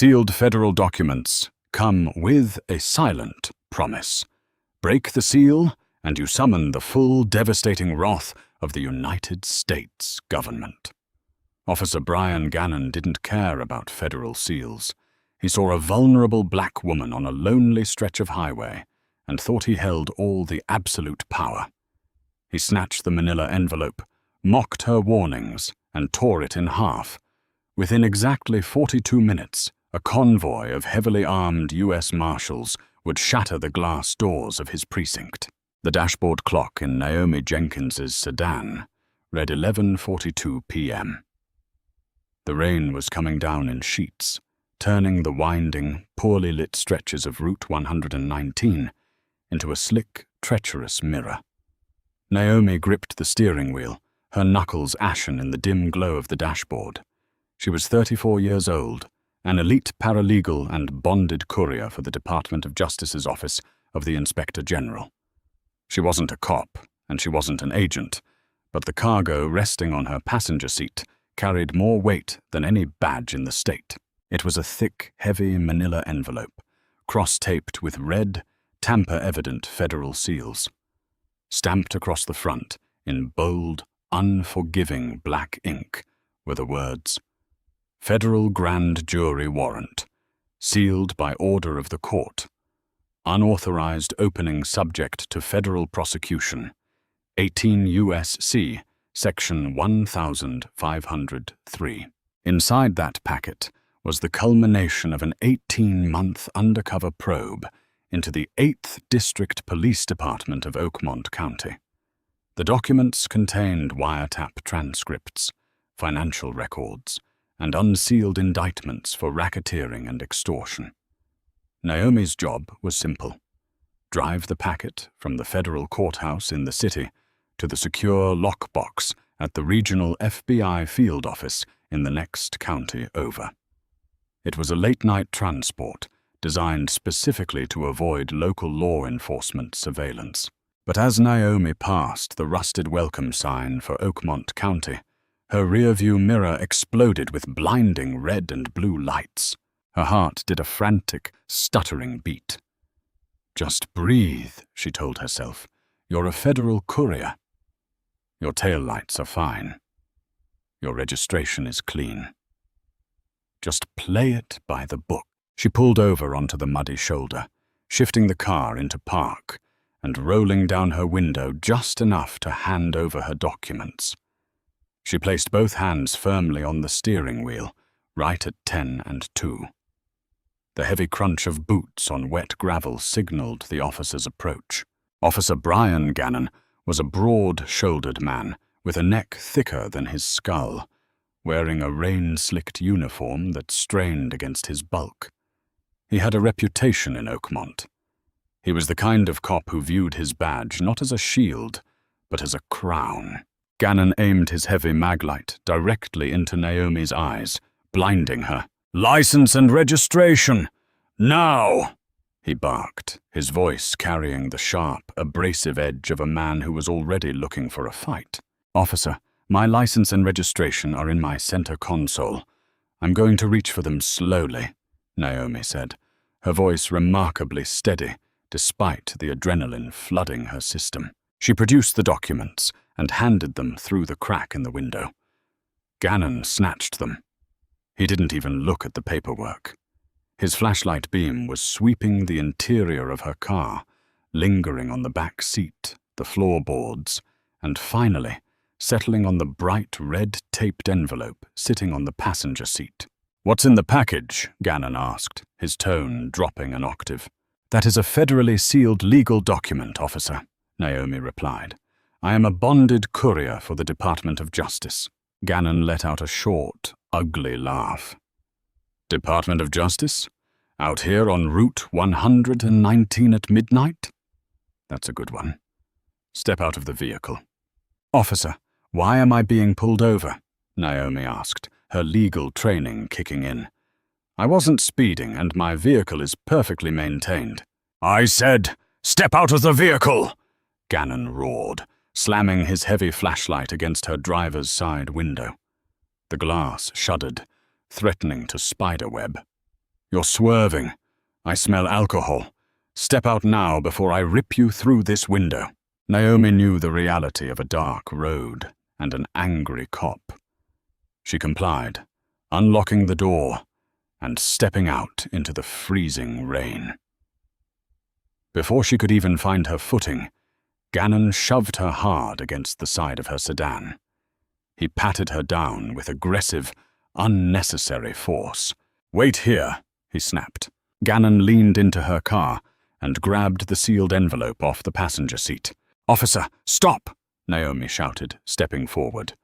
Sealed federal documents come with a silent promise. Break the seal, and you summon the full, devastating wrath of the United States government. Officer Brian Gannon didn't care about federal seals. He saw a vulnerable black woman on a lonely stretch of highway and thought he held all the absolute power. He snatched the manila envelope, mocked her warnings, and tore it in half. Within exactly 42 minutes, a convoy of heavily armed U.S. Marshals would shatter the glass doors of his precinct. The dashboard clock in Naomi Jenkins's sedan read 11:42 p.m. The rain was coming down in sheets, turning the winding, poorly lit stretches of Route 119 into a slick, treacherous mirror. Naomi gripped the steering wheel, her knuckles ashen in the dim glow of the dashboard. She was 34 years old, an elite paralegal and bonded courier for the Department of Justice's office of the Inspector General. She wasn't a cop, and she wasn't an agent, but the cargo resting on her passenger seat carried more weight than any badge in the state. It was a thick, heavy manila envelope, cross-taped with red, tamper-evident federal seals. Stamped across the front, in bold, unforgiving black ink, were the words, "Federal Grand Jury Warrant, sealed by order of the court. Unauthorized opening subject to federal prosecution. 18 U.S.C. Section 1503. Inside that packet was the culmination of an 18-month undercover probe into the 8th District Police Department of Oakmont County. The documents contained wiretap transcripts, financial records, and unsealed indictments for racketeering and extortion. Naomi's job was simple: drive the packet from the federal courthouse in the city to the secure lockbox at the regional FBI field office in the next county over. It was a late-night transport designed specifically to avoid local law enforcement surveillance. But as Naomi passed the rusted welcome sign for Oakmont County, her rearview mirror exploded with blinding red and blue lights. Her heart did a frantic, stuttering beat. "Just breathe," she told herself. "You're a federal courier. Your taillights are fine. Your registration is clean. Just play it by the book." She pulled over onto the muddy shoulder, shifting the car into park and rolling down her window just enough to hand over her documents. She placed both hands firmly on the steering wheel, right at 10 and 2. The heavy crunch of boots on wet gravel signaled the officer's approach. Officer Brian Gannon was a broad-shouldered man with a neck thicker than his skull, wearing a rain-slicked uniform that strained against his bulk. He had a reputation in Oakmont. He was the kind of cop who viewed his badge not as a shield, but as a crown. Gannon aimed his heavy maglite directly into Naomi's eyes, blinding her. "License and registration! Now!" he barked, his voice carrying the sharp, abrasive edge of a man who was already looking for a fight. "Officer, my license and registration are in my center console. I'm going to reach for them slowly," Naomi said, her voice remarkably steady despite the adrenaline flooding her system. She produced the documents and handed them through the crack in the window. Gannon snatched them. He didn't even look at the paperwork. His flashlight beam was sweeping the interior of her car, lingering on the back seat, the floorboards, and finally settling on the bright red-taped envelope sitting on the passenger seat. "What's in the package?" Gannon asked, his tone dropping an octave. "That is a federally sealed legal document, officer," Naomi replied. "I am a bonded courier for the Department of Justice." Gannon let out a short, ugly laugh. "Department of Justice? Out here on Route 119 at midnight? That's a good one. Step out of the vehicle." "Officer, why am I being pulled over?" Naomi asked, her legal training kicking in. "I wasn't speeding, and my vehicle is perfectly maintained." "I said, step out of the vehicle!" Gannon roared, slamming his heavy flashlight against her driver's side window. The glass shuddered, threatening to spiderweb. You're swerving. I smell alcohol. Step out now before I rip you through this window." Naomi knew the reality of a dark road and an angry cop. She complied, unlocking the door and stepping out into the freezing rain. Before she could even find her footing, Gannon shoved her hard against the side of her sedan. He patted her down with aggressive, unnecessary force. "Wait here," he snapped. Gannon leaned into her car and grabbed the sealed envelope off the passenger seat. "Officer, stop!" Naomi shouted, stepping forward.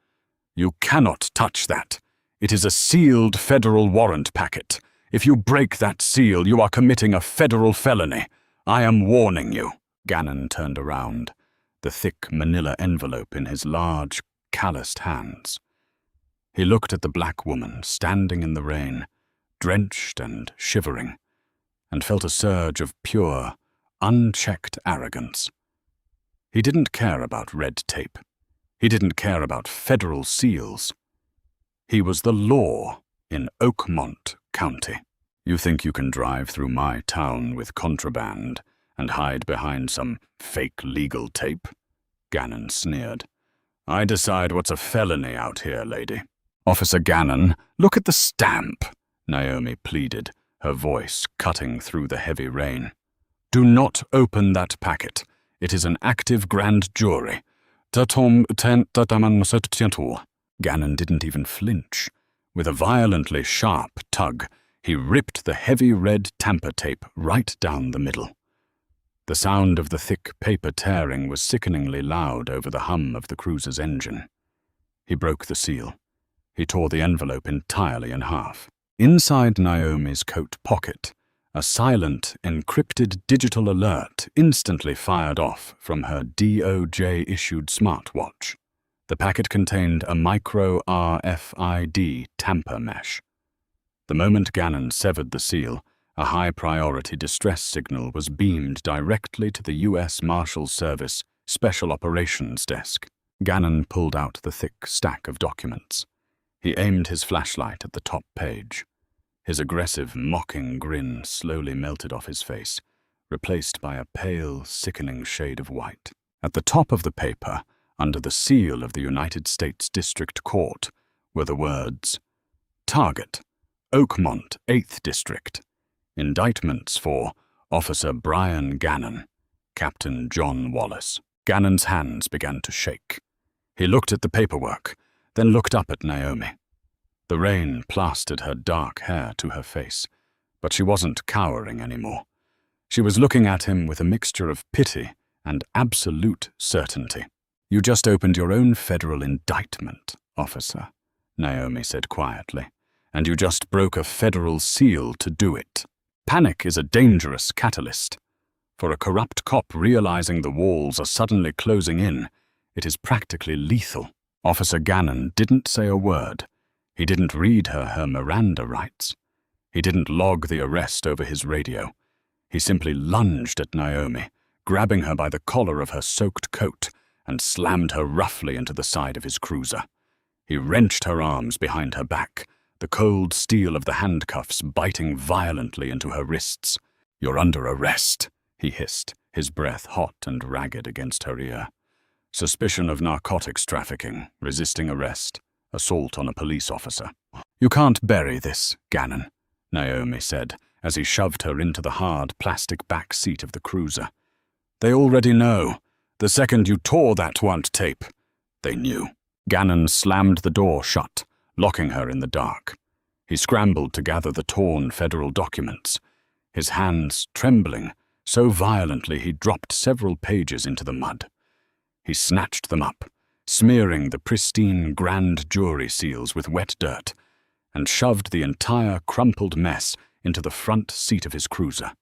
"You cannot touch that. It is a sealed federal warrant packet. If you break that seal, you are committing a federal felony. I am warning you." Gannon turned around, the thick manila envelope in his large, calloused hands. He looked at the black woman standing in the rain, drenched and shivering, and felt a surge of pure, unchecked arrogance. He didn't care about red tape. He didn't care about federal seals. He was the law in Oakmont County. "You think you can drive through my town with contraband and hide behind some fake legal tape?" Gannon sneered. "I decide what's a felony out here, lady." "Officer Gannon, look at the stamp," Naomi pleaded, her voice cutting through the heavy rain. "Do not open that packet. It is an active grand jury." Gannon didn't even flinch. With a violently sharp tug, he ripped the heavy red tamper tape right down the middle. The sound of the thick paper tearing was sickeningly loud over the hum of the cruiser's engine. He broke the seal. He tore the envelope entirely in half. Inside Naomi's coat pocket, a silent, encrypted digital alert instantly fired off from her DOJ-issued smartwatch. The packet contained a micro RFID tamper mesh. The moment Gannon severed the seal, a high-priority distress signal was beamed directly to the U.S. Marshals Service Special Operations Desk. Gannon pulled out the thick stack of documents. He aimed his flashlight at the top page. His aggressive, mocking grin slowly melted off his face, replaced by a pale, sickening shade of white. At the top of the paper, under the seal of the United States District Court, were the words, "Target, Oakmont, 8th District. Indictments for Officer Brian Gannon, Captain John Wallace." Gannon's hands began to shake. He looked at the paperwork, then looked up at Naomi. The rain plastered her dark hair to her face, but she wasn't cowering anymore. She was looking at him with a mixture of pity and absolute certainty. "You just opened your own federal indictment, officer," Naomi said quietly, "and you just broke a federal seal to do it. Panic is a dangerous catalyst. For a corrupt cop realizing the walls are suddenly closing in, it is practically lethal." Officer Gannon didn't say a word. He didn't read her Miranda rights. He didn't log the arrest over his radio. He simply lunged at Naomi, grabbing her by the collar of her soaked coat, and slammed her roughly into the side of his cruiser. He wrenched her arms behind her back, the cold steel of the handcuffs biting violently into her wrists. "You're under arrest," he hissed, his breath hot and ragged against her ear. "Suspicion of narcotics trafficking, resisting arrest, assault on a police officer." "You can't bury this, Gannon," Naomi said, as he shoved her into the hard plastic back seat of the cruiser. "They already know. The second you tore that warrant tape, they knew." Gannon slammed the door shut, locking her in the dark. He scrambled to gather the torn federal documents, his hands trembling so violently he dropped several pages into the mud. He snatched them up, smearing the pristine grand jury seals with wet dirt, and shoved the entire crumpled mess into the front seat of his cruiser.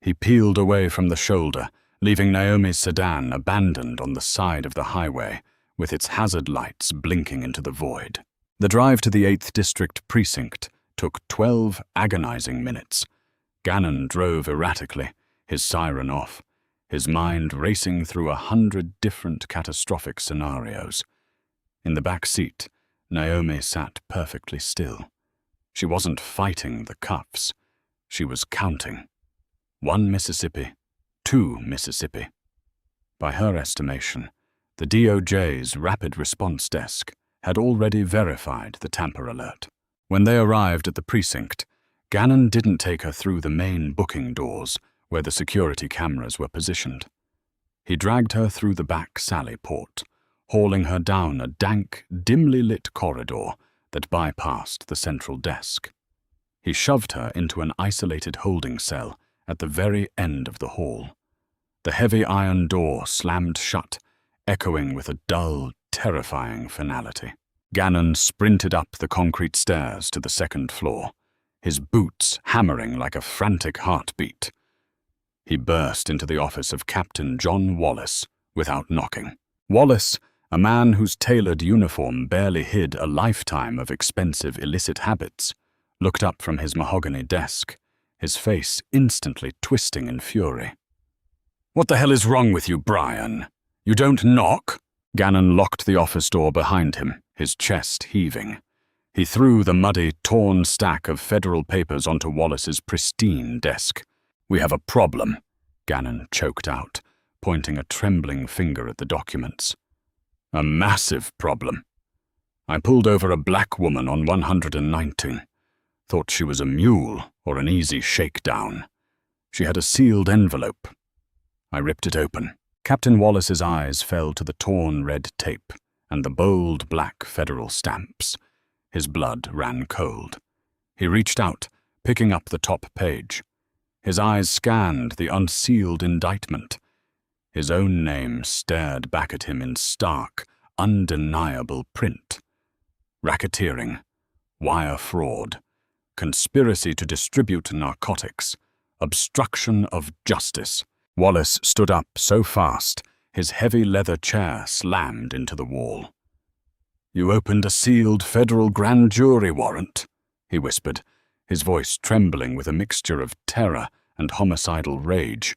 He peeled away from the shoulder, leaving Naomi's sedan abandoned on the side of the highway, with its hazard lights blinking into the void. The drive to the 8th District precinct took 12 agonizing minutes. Gannon drove erratically, his siren off, his mind racing through 100 different catastrophic scenarios. In the back seat, Naomi sat perfectly still. She wasn't fighting the cuffs. She was counting. 1 Mississippi, 2 Mississippi. By her estimation, the DOJ's Rapid Response Desk had already verified the tamper alert. When they arrived at the precinct, Gannon didn't take her through the main booking doors where the security cameras were positioned. He dragged her through the back sally port, hauling her down a dank, dimly lit corridor that bypassed the central desk. He shoved her into an isolated holding cell at the very end of the hall. The heavy iron door slammed shut, echoing with a dull, terrifying finality. Gannon sprinted up the concrete stairs to the second floor, his boots hammering like a frantic heartbeat. He burst into the office of Captain John Wallace without knocking. Wallace, a man whose tailored uniform barely hid a lifetime of expensive illicit habits, looked up from his mahogany desk, his face instantly twisting in fury. "What the hell is wrong with you, Brian? You don't knock?" Gannon locked the office door behind him, his chest heaving. He threw the muddy, torn stack of federal papers onto Wallace's pristine desk. "We have a problem," Gannon choked out, pointing a trembling finger at the documents. "A massive problem. I pulled over a black woman on 119. Thought she was a mule or an easy shakedown. She had a sealed envelope. I ripped it open." Captain Wallace's eyes fell to the torn red tape and the bold black federal stamps. His blood ran cold. He reached out, picking up the top page. His eyes scanned the unsealed indictment. His own name stared back at him in stark, undeniable print. Racketeering, wire fraud, conspiracy to distribute narcotics, obstruction of justice. Wallace stood up so fast, his heavy leather chair slammed into the wall. "You opened a sealed federal grand jury warrant," he whispered, his voice trembling with a mixture of terror and homicidal rage.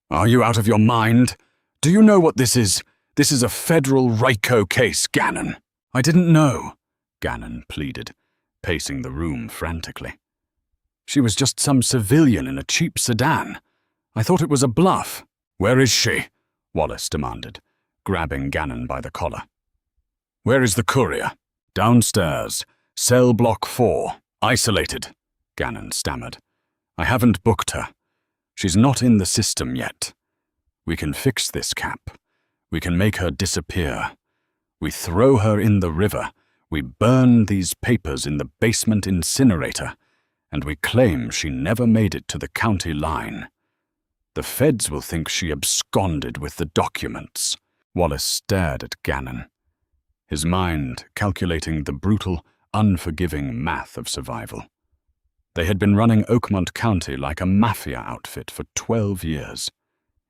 "Are you out of your mind? Do you know what this is? This is a federal RICO case, Gannon." "I didn't know," Gannon pleaded, pacing the room frantically. "She was just some civilian in a cheap sedan. I thought it was a bluff." "Where is she?" Wallace demanded, grabbing Gannon by the collar. "Where is the courier?" "Downstairs, cell block 4, isolated," Gannon stammered. "I haven't booked her. She's not in the system yet. We can fix this, Cap. We can make her disappear. We throw her in the river. We burn these papers in the basement incinerator, and we claim she never made it to the county line. The feds will think she absconded with the documents." Wallace stared at Gannon, his mind calculating the brutal, unforgiving math of survival. They had been running Oakmont County like a mafia outfit for 12 years.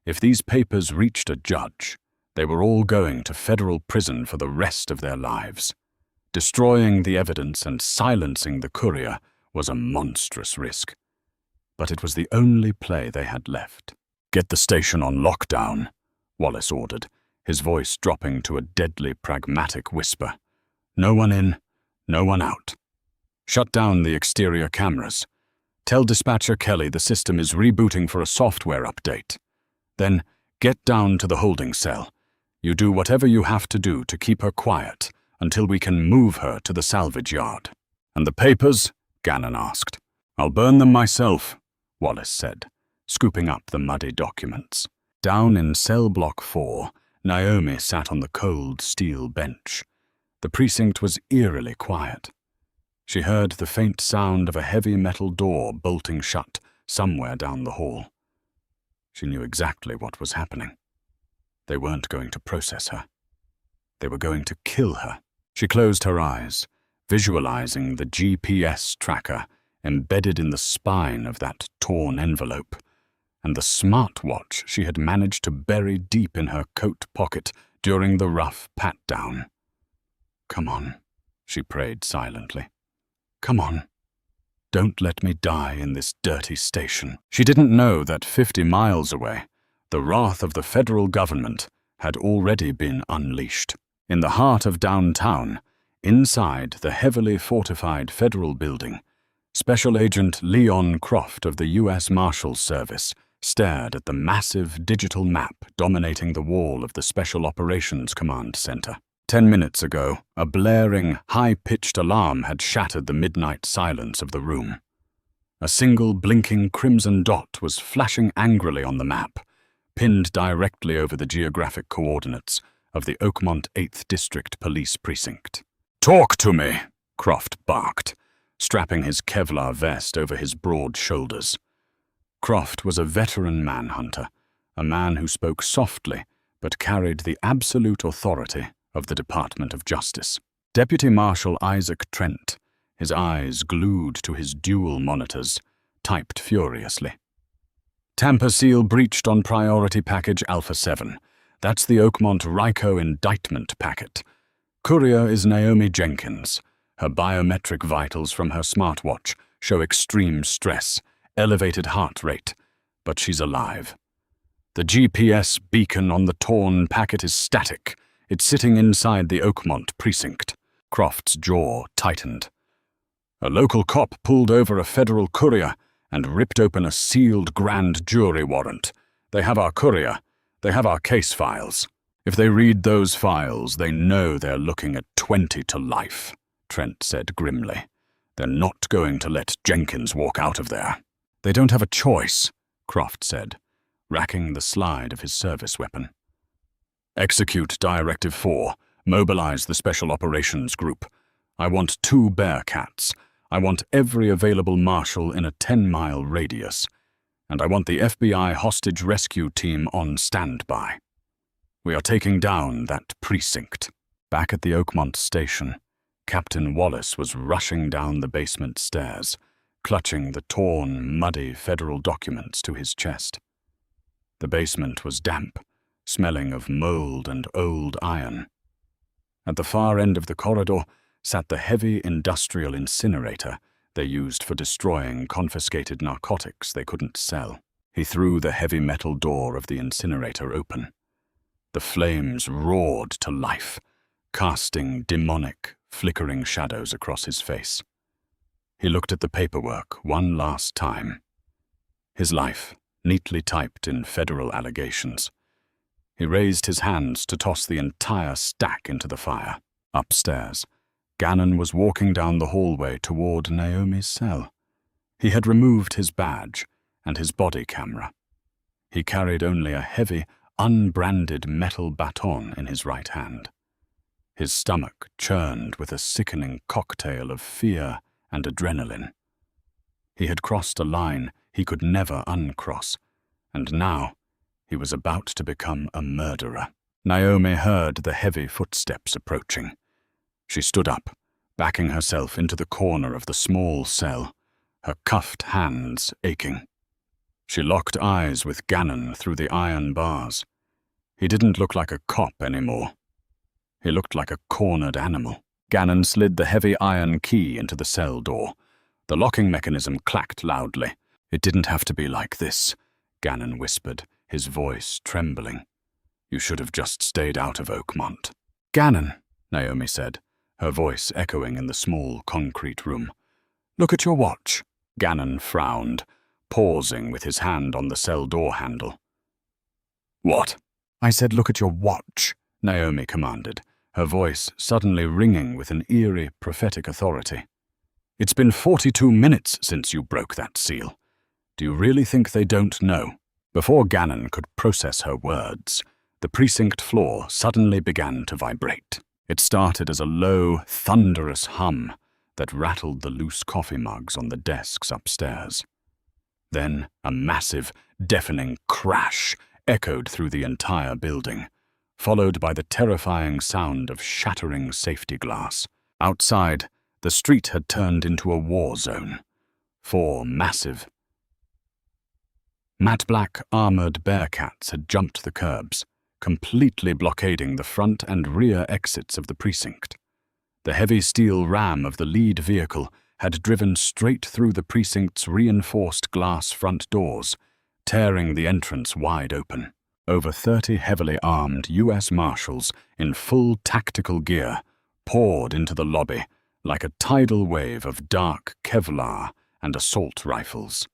If these papers reached a judge, they were all going to federal prison for the rest of their lives. Destroying the evidence and silencing the courier was a monstrous risk. But it was the only play they had left. "Get the station on lockdown," Wallace ordered, his voice dropping to a deadly pragmatic whisper. "No one in, no one out. Shut down the exterior cameras. Tell dispatcher Kelly the system is rebooting for a software update. Then get down to the holding cell. You do whatever you have to do to keep her quiet until we can move her to the salvage yard." "And the papers?" Gannon asked. "I'll burn them myself," Wallace said, scooping up the muddy documents. Down in cell block 4, Naomi sat on the cold steel bench. The precinct was eerily quiet. She heard the faint sound of a heavy metal door bolting shut somewhere down the hall. She knew exactly what was happening. They weren't going to process her. They were going to kill her. She closed her eyes, visualizing the GPS tracker embedded in the spine of that torn envelope, and the smartwatch she had managed to bury deep in her coat pocket during the rough pat-down. "Come on," she prayed silently. "Come on. Don't let me die in this dirty station." She didn't know that 50 miles away, the wrath of the federal government had already been unleashed. In the heart of downtown, inside the heavily fortified federal building, Special Agent Leon Croft of the U.S. Marshals Service stared at the massive digital map dominating the wall of the Special Operations Command Center. 10 minutes ago, a blaring, high-pitched alarm had shattered the midnight silence of the room. A single blinking crimson dot was flashing angrily on the map, pinned directly over the geographic coordinates of the Oakmont 8th District Police Precinct. "Talk to me," Croft barked, strapping his Kevlar vest over his broad shoulders. Croft was a veteran manhunter, a man who spoke softly but carried the absolute authority of the Department of Justice. Deputy Marshal Isaac Trent, his eyes glued to his dual monitors, typed furiously. "Tampa Seal breached on priority package Alpha 7. That's the Oakmont-Ryco indictment packet. Courier is Naomi Jenkins. Her biometric vitals from her smartwatch show extreme stress, elevated heart rate, but she's alive. The GPS beacon on the torn packet is static. It's sitting inside the Oakmont precinct." Croft's jaw tightened. "A local cop pulled over a federal courier and ripped open a sealed grand jury warrant. They have our courier. They have our case files. If they read those files, they know they're looking at 20 to life," Trent said grimly. "They're not going to let Jenkins walk out of there." "They don't have a choice," Croft said, racking the slide of his service weapon. "Execute Directive 4. Mobilize the Special Operations Group. I want 2 Bearcats. I want every available marshal in a 10-mile radius. And I want the FBI hostage rescue team on standby. We are taking down that precinct." Back at the Oakmont station, Captain Wallace was rushing down the basement stairs, clutching the torn, muddy federal documents to his chest. The basement was damp, smelling of mold and old iron. At the far end of the corridor sat the heavy industrial incinerator they used for destroying confiscated narcotics they couldn't sell. He threw the heavy metal door of the incinerator open. The flames roared to life, casting demonic, flickering shadows across his face. He looked at the paperwork one last time. His life, neatly typed in federal allegations. He raised his hands to toss the entire stack into the fire. Upstairs, Gannon was walking down the hallway toward Naomi's cell. He had removed his badge and his body camera. He carried only a heavy, unbranded metal baton in his right hand. His stomach churned with a sickening cocktail of fear and adrenaline. He had crossed a line he could never uncross, and now he was about to become a murderer. Naomi heard the heavy footsteps approaching. She stood up, backing herself into the corner of the small cell, her cuffed hands aching. She locked eyes with Gannon through the iron bars. He didn't look like a cop anymore. He looked like a cornered animal. Gannon slid the heavy iron key into the cell door. The locking mechanism clacked loudly. "It didn't have to be like this," Gannon whispered, his voice trembling. "You should have just stayed out of Oakmont." "Gannon," Naomi said, her voice echoing in the small concrete room. "Look at your watch." Gannon frowned, pausing with his hand on the cell door handle. "What?" "I said look at your watch," Naomi commanded, her voice suddenly ringing with an eerie, prophetic authority. "It's been 42 minutes since you broke that seal. Do you really think they don't know?" Before Gannon could process her words, the precinct floor suddenly began to vibrate. It started as a low, thunderous hum that rattled the loose coffee mugs on the desks upstairs. Then a massive, deafening crash echoed through the entire building, followed by the terrifying sound of shattering safety glass. Outside, the street had turned into a war zone. 4 massive, matte black armored Bearcats had jumped the curbs, completely blockading the front and rear exits of the precinct. The heavy steel ram of the lead vehicle had driven straight through the precinct's reinforced glass front doors, tearing the entrance wide open. Over 30 heavily armed U.S. Marshals in full tactical gear poured into the lobby like a tidal wave of dark Kevlar and assault rifles.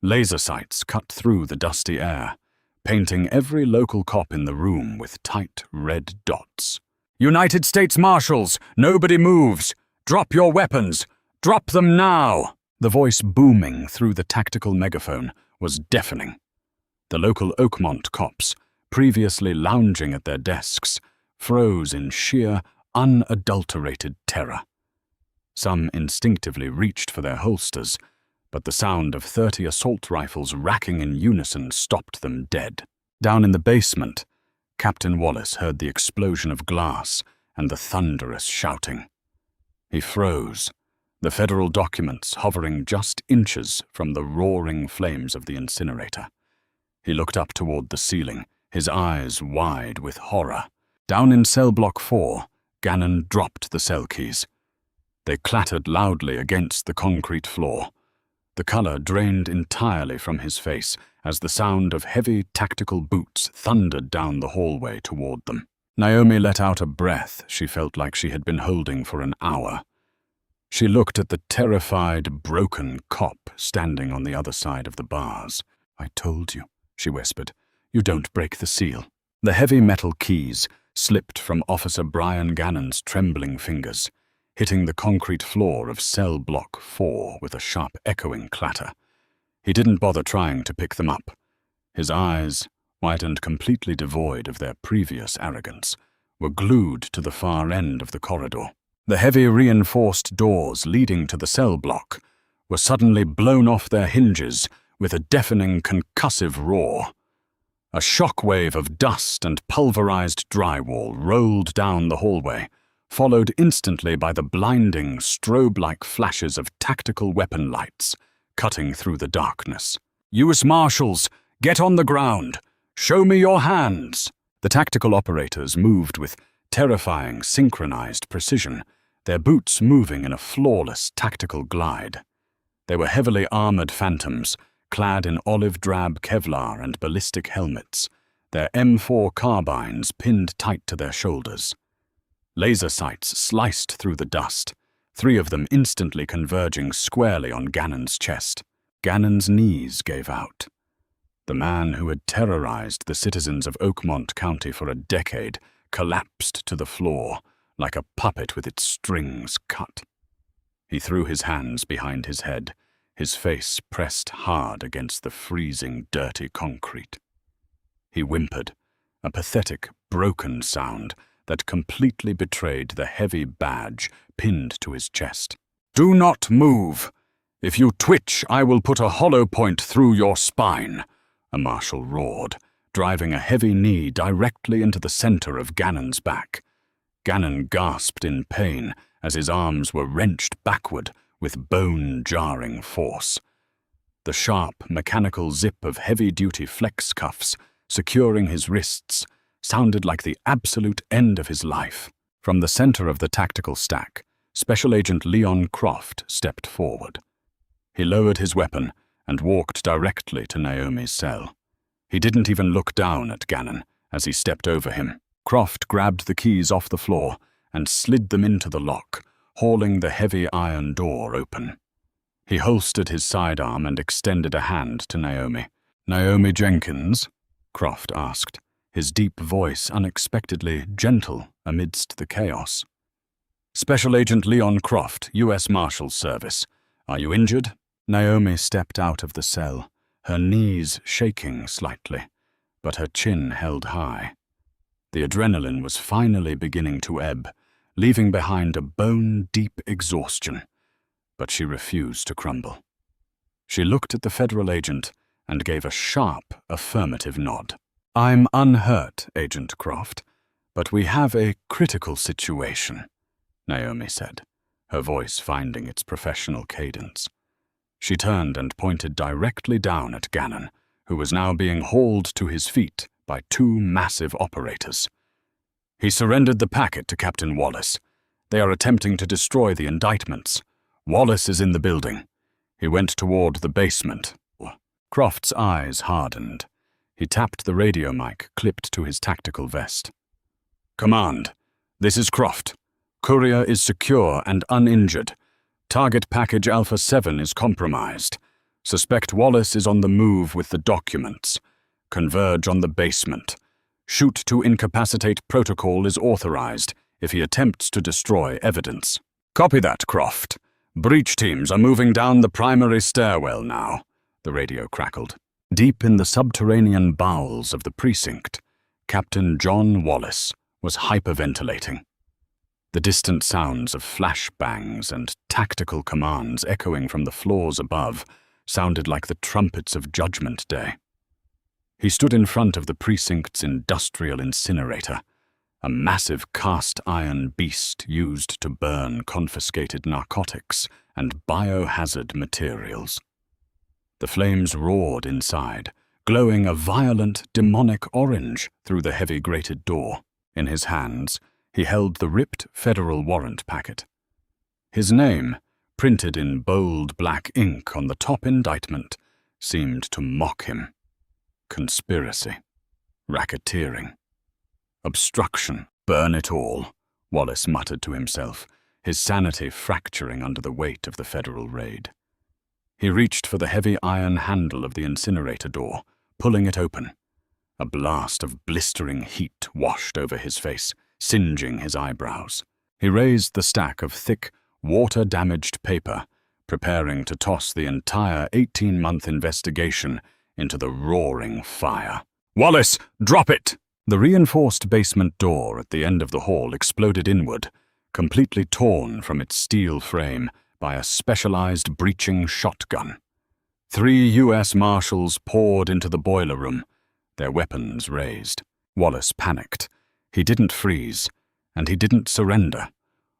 Laser sights cut through the dusty air, painting every local cop in the room with tight red dots. "United States Marshals, nobody moves! Drop your weapons! Drop them now!" The voice booming through the tactical megaphone was deafening. The local Oakmont cops, previously lounging at their desks, froze in sheer, unadulterated terror. Some instinctively reached for their holsters, but the sound of 30 assault rifles racking in unison stopped them dead. Down in the basement, Captain Wallace heard the explosion of glass and the thunderous shouting. He froze, the federal documents hovering just inches from the roaring flames of the incinerator. He looked up toward the ceiling, his eyes wide with horror. Down in cell block 4, Gannon dropped the cell keys. They clattered loudly against the concrete floor. The color drained entirely from his face as the sound of heavy tactical boots thundered down the hallway toward them. Naomi let out a breath she felt like she had been holding for an hour. She looked at the terrified, broken cop standing on the other side of the bars. "I told you," she whispered. "You don't break the seal." The heavy metal keys slipped from Officer Brian Gannon's trembling fingers, hitting the concrete floor of cell block 4 with a sharp echoing clatter. He didn't bother trying to pick them up. His eyes, white and completely devoid of their previous arrogance, were glued to the far end of the corridor. The heavy reinforced doors leading to the cell block were suddenly blown off their hinges with a deafening concussive roar. A shockwave of dust and pulverized drywall rolled down the hallway, followed instantly by the blinding, strobe-like flashes of tactical weapon lights cutting through the darkness. "U.S. Marshals, get on the ground! Show me your hands!" The tactical operators moved with terrifying, synchronized precision, their boots moving in a flawless tactical glide. They were heavily armored phantoms, clad in olive-drab Kevlar and ballistic helmets, their M4 carbines pinned tight to their shoulders. Laser sights sliced through the dust, 3 of them instantly converging squarely on Gannon's chest. Gannon's knees gave out. The man who had terrorized the citizens of Oakmont County for a decade collapsed to the floor like a puppet with its strings cut. He threw his hands behind his head, his face pressed hard against the freezing, dirty concrete. He whimpered, a pathetic, broken sound that completely betrayed the heavy badge pinned to his chest. "Do not move! If you twitch, I will put a hollow point through your spine," a marshal roared, driving a heavy knee directly into the center of Gannon's back. Gannon gasped in pain as his arms were wrenched backward with bone-jarring force. The sharp, mechanical zip of heavy-duty flex cuffs securing his wrists sounded like the absolute end of his life. From the center of the tactical stack, Special Agent Leon Croft stepped forward. He lowered his weapon and walked directly to Naomi's cell. He didn't even look down at Gannon as he stepped over him. Croft grabbed the keys off the floor and slid them into the lock, hauling the heavy iron door open. He holstered his sidearm and extended a hand to Naomi. "Naomi Jenkins?" Croft asked, his deep voice unexpectedly gentle amidst the chaos. "Special Agent Leon Croft, U.S. Marshals Service. Are you injured?" Naomi stepped out of the cell, her knees shaking slightly, but her chin held high. The adrenaline was finally beginning to ebb, leaving behind a bone-deep exhaustion, but she refused to crumble. She looked at the federal agent and gave a sharp, affirmative nod. "I'm unhurt, Agent Croft, but we have a critical situation," Naomi said, her voice finding its professional cadence. She turned and pointed directly down at Gannon, who was now being hauled to his feet by 2 massive operators. "He surrendered the packet to Captain Wallace. They are attempting to destroy the indictments. Wallace is in the building. He went toward the basement." Croft's eyes hardened. He tapped the radio mic clipped to his tactical vest. "Command, this is Croft. Courier is secure and uninjured. Target package Alpha 7 is compromised. Suspect Wallace is on the move with the documents. Converge on the basement. Shoot to incapacitate protocol is authorized if he attempts to destroy evidence. Copy that, Croft. Breach teams are moving down the primary stairwell now, the radio crackled. Deep in the subterranean bowels of the precinct, Captain John Wallace was hyperventilating. The distant sounds of flashbangs and tactical commands echoing from the floors above sounded like the trumpets of Judgment Day. He stood in front of the precinct's industrial incinerator, a massive cast-iron beast used to burn confiscated narcotics and biohazard materials. The flames roared inside, glowing a violent, demonic orange through the heavy grated door. In his hands, he held the ripped federal warrant packet. His name, printed in bold black ink on the top indictment, seemed to mock him. Conspiracy. Racketeering. Obstruction. Burn it all, Wallace muttered to himself, his sanity fracturing under the weight of the federal raid. He reached for the heavy iron handle of the incinerator door, pulling it open. A blast of blistering heat washed over his face, singeing his eyebrows. He raised the stack of thick, water-damaged paper, preparing to toss the entire 18-month investigation into the roaring fire. "Wallace, drop it!" The reinforced basement door at the end of the hall exploded inward, completely torn from its steel frame by a specialized breaching shotgun. 3 U.S. Marshals poured into the boiler room, their weapons raised. Wallace panicked. He didn't freeze, and he didn't surrender.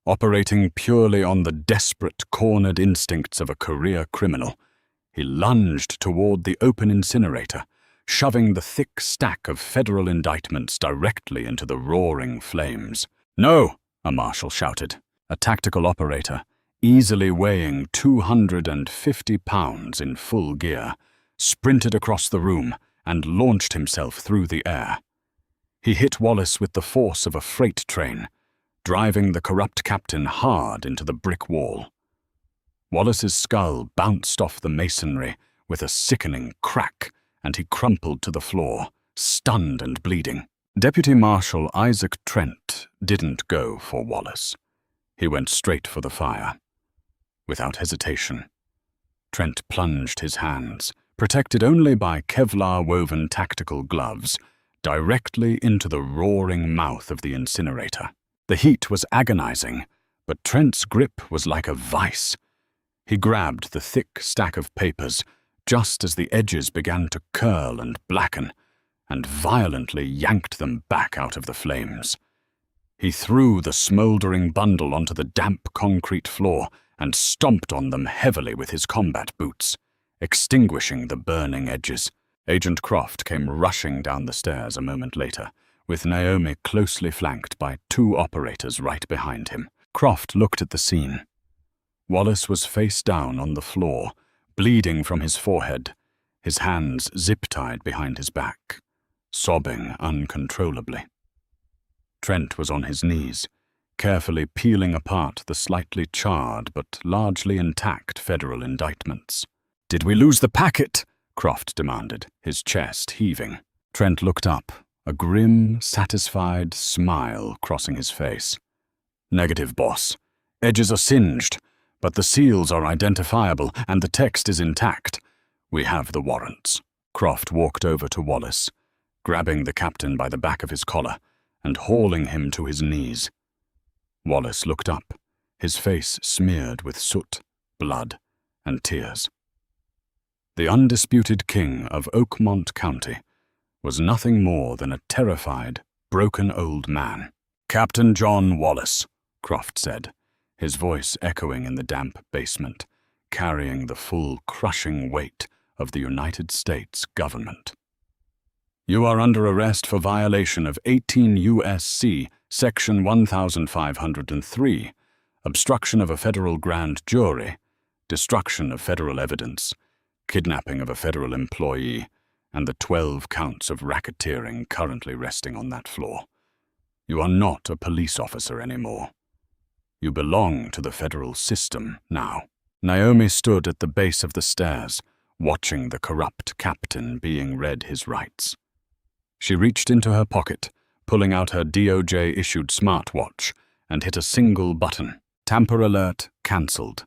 Operating purely on the desperate, cornered instincts of a career criminal, he lunged toward the open incinerator, shoving the thick stack of federal indictments directly into the roaring flames. "No!" a marshal shouted. A tactical operator, easily weighing 250 pounds in full gear, sprinted across the room and launched himself through the air. He hit Wallace with the force of a freight train, driving the corrupt captain hard into the brick wall. Wallace's skull bounced off the masonry with a sickening crack, and he crumpled to the floor, stunned and bleeding. Deputy Marshal Isaac Trent didn't go for Wallace. He went straight for the fire. Without hesitation, Trent plunged his hands, protected only by Kevlar-woven tactical gloves, directly into the roaring mouth of the incinerator. The heat was agonizing, but Trent's grip was like a vice. He grabbed the thick stack of papers just as the edges began to curl and blacken, and violently yanked them back out of the flames. He threw the smoldering bundle onto the damp concrete floor and stomped on them heavily with his combat boots, extinguishing the burning edges. Agent Croft came rushing down the stairs a moment later, with Naomi closely flanked by 2 operators right behind him. Croft looked at the scene. Wallace was face down on the floor, bleeding from his forehead, his hands zip-tied behind his back, sobbing uncontrollably. Trent was on his knees, carefully peeling apart the slightly charred but largely intact federal indictments. "Did we lose the packet?" Croft demanded, his chest heaving. Trent looked up, a grim, satisfied smile crossing his face. "Negative, boss. Edges are singed, but the seals are identifiable and the text is intact. We have the warrants." Croft walked over to Wallace, grabbing the captain by the back of his collar and hauling him to his knees. Wallace looked up, his face smeared with soot, blood, and tears. The undisputed king of Oakmont County was nothing more than a terrified, broken old man. "Captain John Wallace," Croft said, his voice echoing in the damp basement, carrying the full, crushing weight of the United States government. "You are under arrest for violation of 18 U.S.C. Section 1503, obstruction of a federal grand jury, destruction of federal evidence, kidnapping of a federal employee, and the 12 counts of racketeering currently resting on that floor. You are not a police officer anymore." You belong to the federal system now. Naomi stood at the base of the stairs, watching the corrupt captain being read his rights. She reached into her pocket, pulling out her DOJ-issued smartwatch, and hit a single button. Tamper alert cancelled.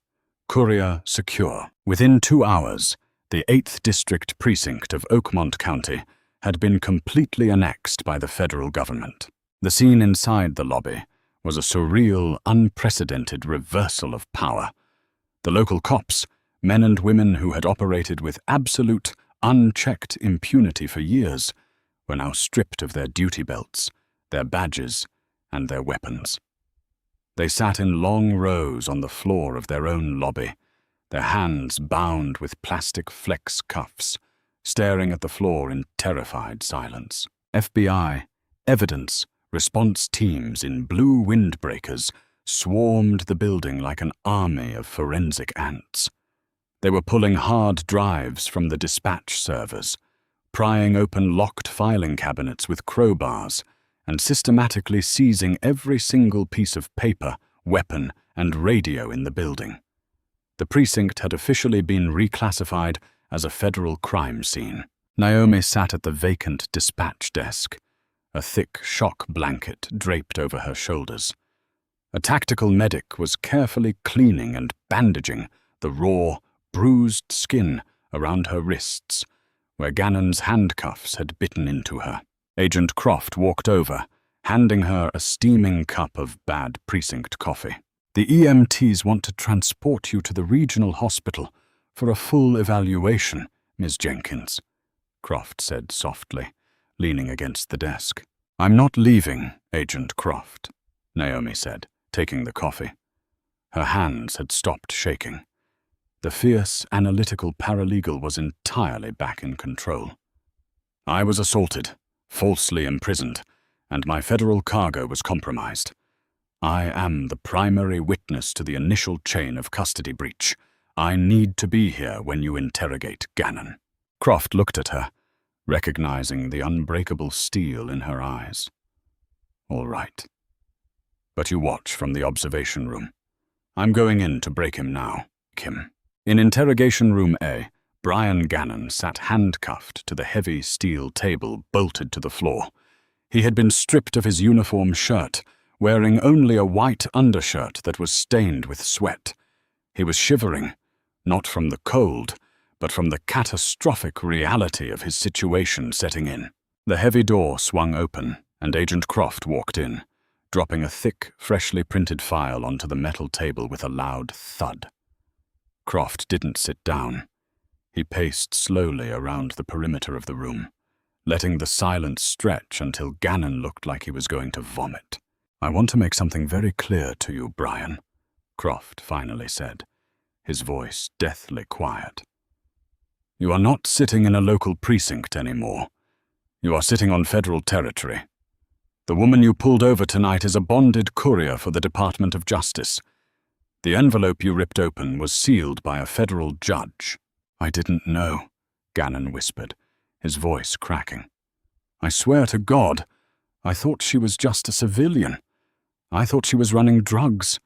Courier secure. Within 2 hours, the 8th District Precinct of Oakmont County had been completely annexed by the federal government. The scene inside the lobby was a surreal, unprecedented reversal of power. The local cops, men and women who had operated with absolute, unchecked impunity for years, were now stripped of their duty belts, their badges, and their weapons. They sat in long rows on the floor of their own lobby, their hands bound with plastic flex cuffs, staring at the floor in terrified silence. FBI, evidence, response teams in blue windbreakers swarmed the building like an army of forensic ants. They were pulling hard drives from the dispatch servers, prying open locked filing cabinets with crowbars, and systematically seizing every single piece of paper, weapon, and radio in the building. The precinct had officially been reclassified as a federal crime scene. Naomi sat at the vacant dispatch desk, a thick shock blanket draped over her shoulders. A tactical medic was carefully cleaning and bandaging the raw, bruised skin around her wrists, where Gannon's handcuffs had bitten into her. Agent Croft walked over, handing her a steaming cup of bad precinct coffee. "The EMTs want to transport you to the regional hospital for a full evaluation, Ms. Jenkins," Croft said softly, leaning against the desk. "I'm not leaving, Agent Croft," Naomi said, taking the coffee. Her hands had stopped shaking. The fierce, analytical paralegal was entirely back in control. "I was assaulted, falsely imprisoned, and my federal cargo was compromised. I am the primary witness to the initial chain of custody breach. I need to be here when you interrogate Gannon." Croft looked at her, recognizing the unbreakable steel in her eyes. "All right. But you watch from the observation room. I'm going in to break him now, Kim." In interrogation room A, Brian Gannon sat handcuffed to the heavy steel table bolted to the floor. He had been stripped of his uniform shirt, wearing only a white undershirt that was stained with sweat. He was shivering, not from the cold, but from the catastrophic reality of his situation setting in. The heavy door swung open, and Agent Croft walked in, dropping a thick, freshly printed file onto the metal table with a loud thud. Croft didn't sit down. He paced slowly around the perimeter of the room, letting the silence stretch until Gannon looked like he was going to vomit. "I want to make something very clear to you, Brian," Croft finally said, his voice deathly quiet. "You are not sitting in a local precinct anymore. You are sitting on federal territory. The woman you pulled over tonight is a bonded courier for the Department of Justice. The envelope you ripped open was sealed by a federal judge." "I didn't know," Gannon whispered, his voice cracking. "I swear to God, I thought she was just a civilian. I thought she was running drugs."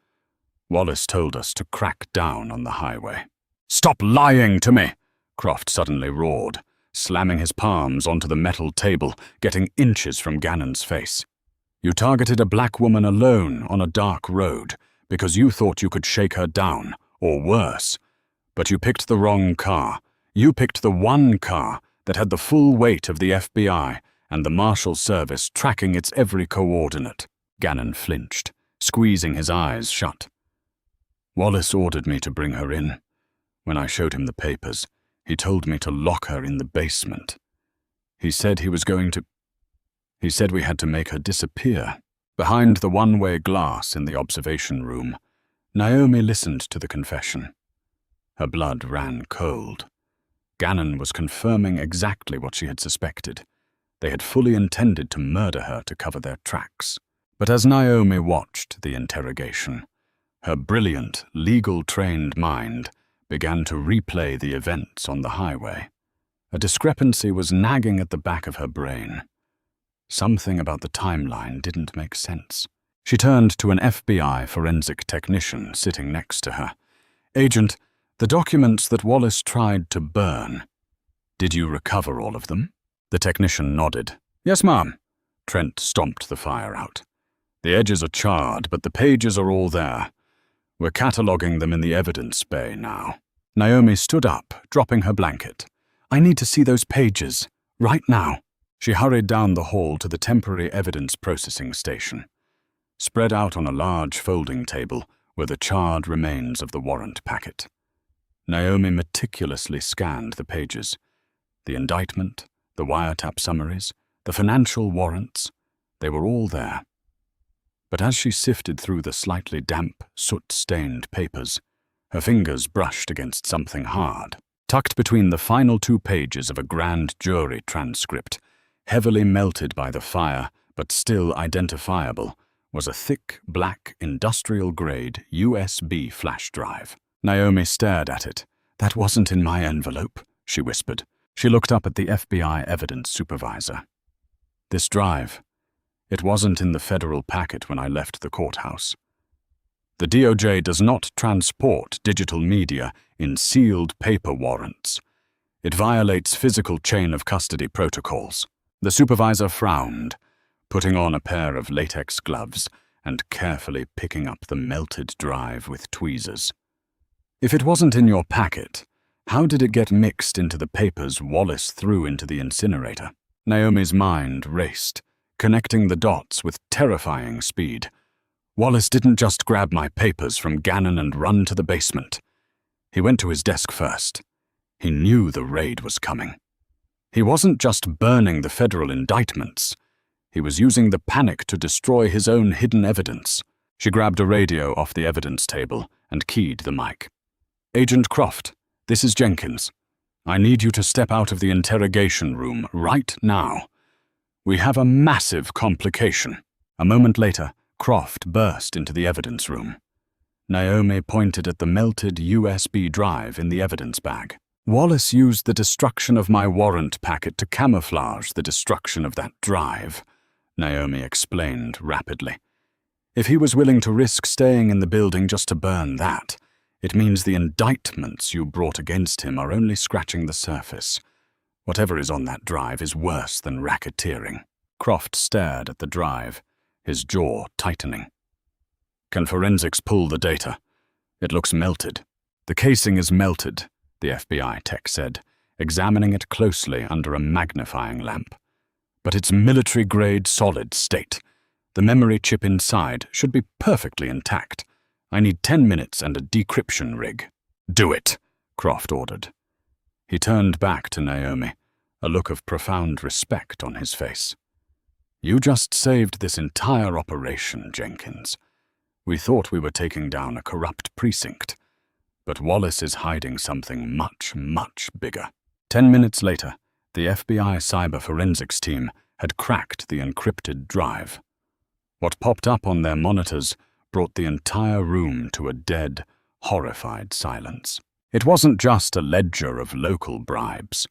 Wallace told us to crack down on the highway. "Stop lying to me!" Croft suddenly roared, slamming his palms onto the metal table, getting inches from Gannon's face. "You targeted a black woman alone on a dark road because you thought you could shake her down, or worse. But you picked the wrong car. You picked the one car that had the full weight of the FBI and the Marshals service tracking its every coordinate." Gannon flinched, squeezing his eyes shut. "Wallace ordered me to bring her in. When I showed him the papers, he told me to lock her in the basement. He said we had to make her disappear." Behind the one-way glass in the observation room, Naomi listened to the confession. Her blood ran cold. Gannon was confirming exactly what she had suspected. They had fully intended to murder her to cover their tracks. But as Naomi watched the interrogation, her brilliant, legal-trained mind began to replay the events on the highway. A discrepancy was nagging at the back of her brain. Something about the timeline didn't make sense. She turned to an FBI forensic technician sitting next to her. "Agent, the documents that Wallace tried to burn, did you recover all of them?" The technician nodded. "Yes, ma'am." Trent stomped the fire out. "The edges are charred, but the pages are all there. We're cataloging them in the evidence bay now." Naomi stood up, dropping her blanket. "I need to see those pages, right now." She hurried down the hall to the temporary evidence processing station. Spread out on a large folding table were the charred remains of the warrant packet. Naomi meticulously scanned the pages. The indictment, the wiretap summaries, the financial warrants, they were all there. But as she sifted through the slightly damp, soot-stained papers, her fingers brushed against something hard. Tucked between the final 2 pages of a grand jury transcript, heavily melted by the fire but still identifiable, was a thick, black, industrial-grade USB flash drive. Naomi stared at it. "That wasn't in my envelope," she whispered. She looked up at the FBI evidence supervisor. "This drive, it wasn't in the federal packet when I left the courthouse. The DOJ does not transport digital media in sealed paper warrants. It violates physical chain of custody protocols." The supervisor frowned, putting on a pair of latex gloves and carefully picking up the melted drive with tweezers. "If it wasn't in your packet, how did it get mixed into the papers Wallace threw into the incinerator?" Naomi's mind raced, connecting the dots with terrifying speed. "Wallace didn't just grab my papers from Gannon and run to the basement. He went to his desk first. He knew the raid was coming. He wasn't just burning the federal indictments. He was using the panic to destroy his own hidden evidence." She grabbed a radio off the evidence table and keyed the mic. "Agent Croft, this is Jenkins. I need you to step out of the interrogation room right now. We have a massive complication." A moment later, Croft burst into the evidence room. Naomi pointed at the melted USB drive in the evidence bag. "Wallace used the destruction of my warrant packet to camouflage the destruction of that drive," Naomi explained rapidly. "If he was willing to risk staying in the building just to burn that, it means the indictments you brought against him are only scratching the surface. Whatever is on that drive is worse than racketeering." Croft stared at the drive, his jaw tightening. "Can forensics pull the data? It looks melted." "The casing is melted," the FBI tech said, examining it closely under a magnifying lamp. "But it's military-grade solid state. The memory chip inside should be perfectly intact. I need 10 minutes and a decryption rig." "Do it," Croft ordered. He turned back to Naomi, a look of profound respect on his face. "You just saved this entire operation, Jenkins. We thought we were taking down a corrupt precinct, but Wallace is hiding something much, much bigger." 10 minutes later, the FBI cyber forensics team had cracked the encrypted drive. What popped up on their monitors brought the entire room to a dead, horrified silence. It wasn't just a ledger of local bribes.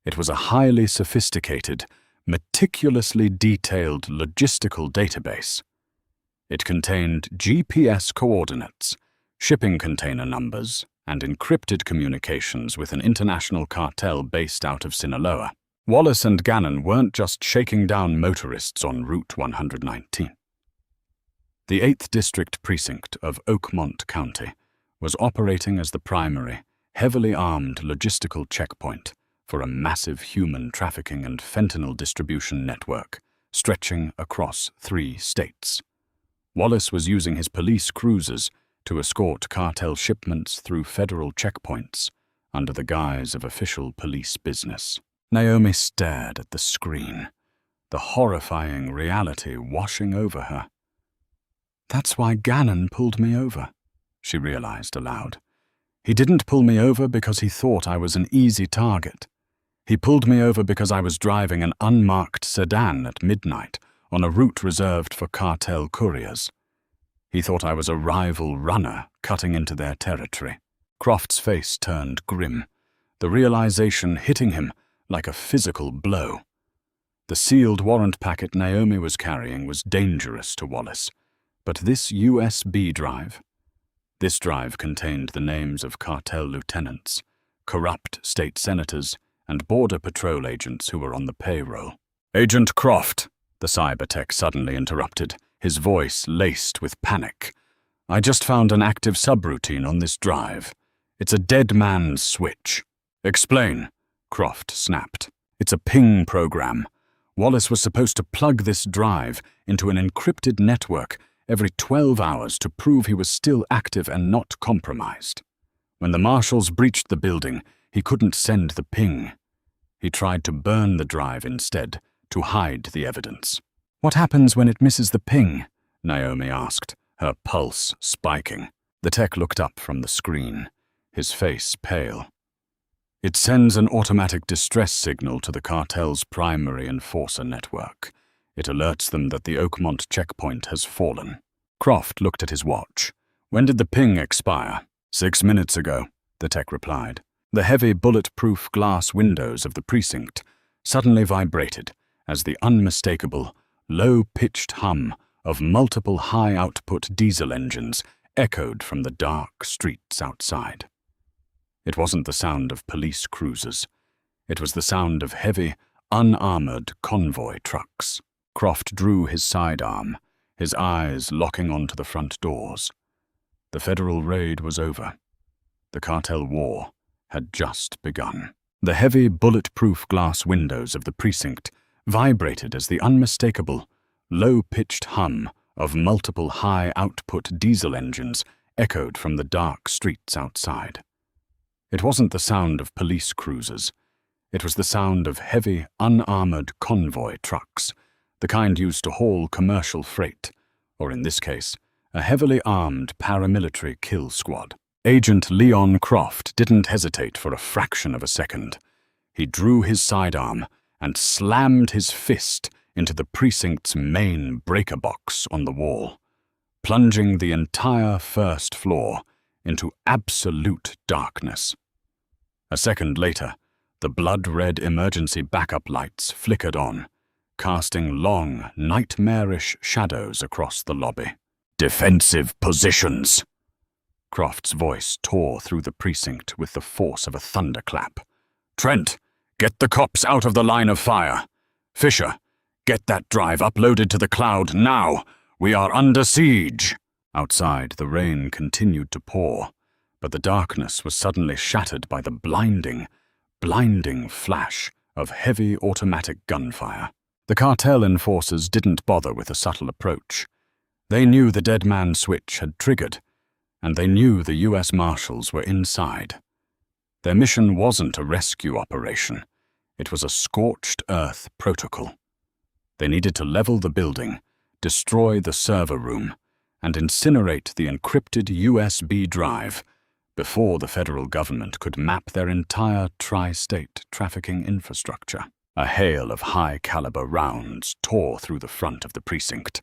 It was a highly sophisticated, meticulously detailed logistical database. It contained GPS coordinates, shipping container numbers, and encrypted communications with an international cartel based out of Sinaloa. Wallace and Gannon weren't just shaking down motorists on Route 119. The 8th District Precinct of Oakmont County was operating as the primary, heavily armed logistical checkpoint for a massive human trafficking and fentanyl distribution network stretching across 3 states. Wallace was using his police cruisers to escort cartel shipments through federal checkpoints under the guise of official police business. Naomi stared at the screen, the horrifying reality washing over her. "That's why Gannon pulled me over," she realized aloud. "He didn't pull me over because he thought I was an easy target. He pulled me over because I was driving an unmarked sedan at midnight on a route reserved for cartel couriers. He thought I was a rival runner cutting into their territory." Croft's face turned grim, the realization hitting him like a physical blow. The sealed warrant packet Naomi was carrying was dangerous to Wallace, But this USB drive? This drive contained the names of cartel lieutenants, corrupt state senators, and border patrol agents who were on the payroll. "Agent Croft," the cybertech suddenly interrupted, his voice laced with panic. "I just found an active subroutine on this drive. It's a dead man's switch." "Explain," Croft snapped. "It's a ping program. Wallace was supposed to plug this drive into an encrypted network every 12 hours to prove he was still active and not compromised. When the Marshals breached the building, he couldn't send the ping. He tried to burn the drive instead, to hide the evidence." "What happens when it misses the ping?" Naomi asked, her pulse spiking. The tech looked up from the screen, his face pale. "It sends an automatic distress signal to the cartel's primary enforcer network. It alerts them that the Oakmont checkpoint has fallen." Croft looked at his watch. "When did the ping expire?" 6 minutes ago, the tech replied. The heavy bulletproof glass windows of the precinct suddenly vibrated as the unmistakable, low-pitched hum of multiple high-output diesel engines echoed from the dark streets outside. It wasn't the sound of police cruisers. It was the sound of heavy, unarmored convoy trucks. Croft drew his sidearm, his eyes locking onto the front doors. The federal raid was over. The cartel war had just begun. The heavy, bulletproof glass windows of the precinct vibrated as the unmistakable, low-pitched hum of multiple high-output diesel engines echoed from the dark streets outside. It wasn't the sound of police cruisers. It was the sound of heavy, unarmored convoy trucks, the kind used to haul commercial freight, or in this case, a heavily armed paramilitary kill squad. Agent Leon Croft didn't hesitate for a fraction of a second. He drew his sidearm and slammed his fist into the precinct's main breaker box on the wall, plunging the entire first floor into absolute darkness. A second later, the blood-red emergency backup lights flickered on, casting long, nightmarish shadows across the lobby. "Defensive positions!" Croft's voice tore through the precinct with the force of a thunderclap. "Trent, get the cops out of the line of fire. Fisher, get that drive uploaded to the cloud now. We are under siege." Outside, the rain continued to pour, but the darkness was suddenly shattered by the blinding flash of heavy automatic gunfire. The cartel enforcers didn't bother with a subtle approach. They knew the dead man switch had triggered, and they knew the U.S. Marshals were inside. Their mission wasn't a rescue operation. It was a scorched earth protocol. They needed to level the building, destroy the server room, and incinerate the encrypted USB drive before the federal government could map their entire tri-state trafficking infrastructure. A hail of high-caliber rounds tore through the front of the precinct.